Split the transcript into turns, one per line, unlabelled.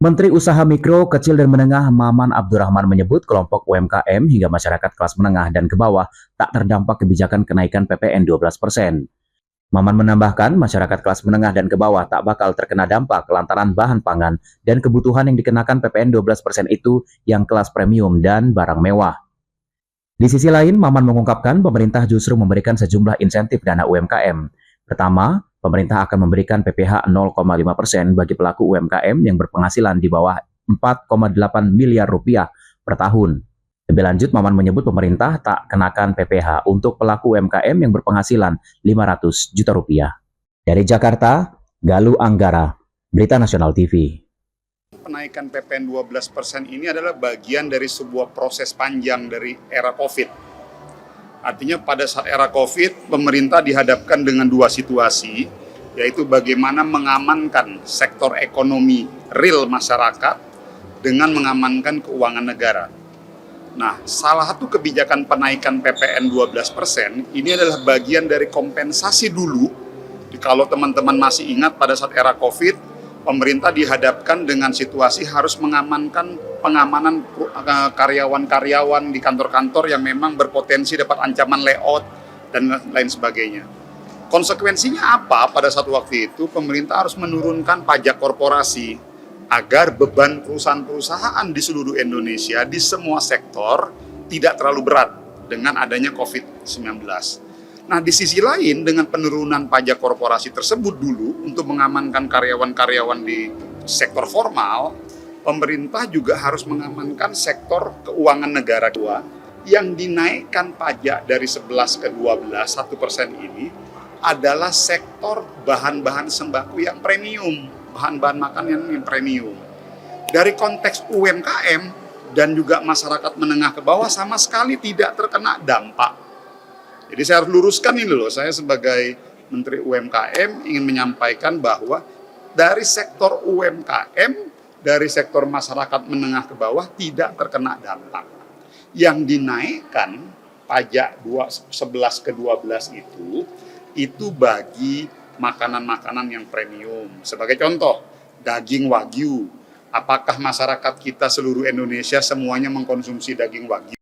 Menteri Usaha Mikro, Kecil dan Menengah Maman Abdurrahman menyebut kelompok UMKM hingga masyarakat kelas menengah dan ke bawah tak terdampak kebijakan kenaikan PPN 12%. Maman menambahkan masyarakat kelas menengah dan ke bawah tak bakal terkena dampak lantaran bahan pangan dan kebutuhan yang dikenakan PPN 12% itu yang kelas premium dan barang mewah. Di sisi lain, Maman mengungkapkan pemerintah justru memberikan sejumlah insentif dana UMKM. Pertama, pemerintah akan memberikan PPh 0,5% bagi pelaku UMKM yang berpenghasilan di bawah 4,8 miliar rupiah per tahun. Lebih lanjut, Maman menyebut pemerintah tak kenakan PPh untuk pelaku UMKM yang berpenghasilan 500 juta rupiah. Dari Jakarta, Galuh Anggara, Berita Nasional TV.
Penaikan PPN 12% ini adalah bagian dari sebuah proses panjang dari era COVID. Artinya pada saat era COVID, pemerintah dihadapkan dengan dua situasi, yaitu bagaimana mengamankan sektor ekonomi real masyarakat dengan mengamankan keuangan negara. Nah, salah satu kebijakan penaikan PPN 12% ini adalah bagian dari kompensasi dulu. Kalau teman-teman masih ingat pada saat era COVID, pemerintah dihadapkan dengan situasi harus mengamankan pengamanan karyawan-karyawan di kantor-kantor yang memang berpotensi dapat ancaman layout dan lain sebagainya. Konsekuensinya apa pada saat waktu itu? Pemerintah harus menurunkan pajak korporasi agar beban perusahaan-perusahaan di seluruh Indonesia di semua sektor tidak terlalu berat dengan adanya COVID-19. Nah, di sisi lain dengan penurunan pajak korporasi tersebut dulu untuk mengamankan karyawan-karyawan di sektor formal, pemerintah juga harus mengamankan sektor keuangan negara yang dinaikkan pajak dari 11 ke 12, 1% ini adalah sektor bahan-bahan sembako yang premium, bahan-bahan makanan yang premium. Dari konteks UMKM dan juga masyarakat menengah ke bawah sama sekali tidak terkena dampak. Jadi saya harus luruskan ini loh, saya sebagai Menteri UMKM ingin menyampaikan bahwa dari sektor UMKM, dari sektor masyarakat menengah ke bawah tidak terkena dampak. Yang dinaikkan pajak 11 ke 12 itu bagi makanan-makanan yang premium. Sebagai contoh, daging Wagyu. Apakah masyarakat kita seluruh Indonesia semuanya mengkonsumsi daging Wagyu?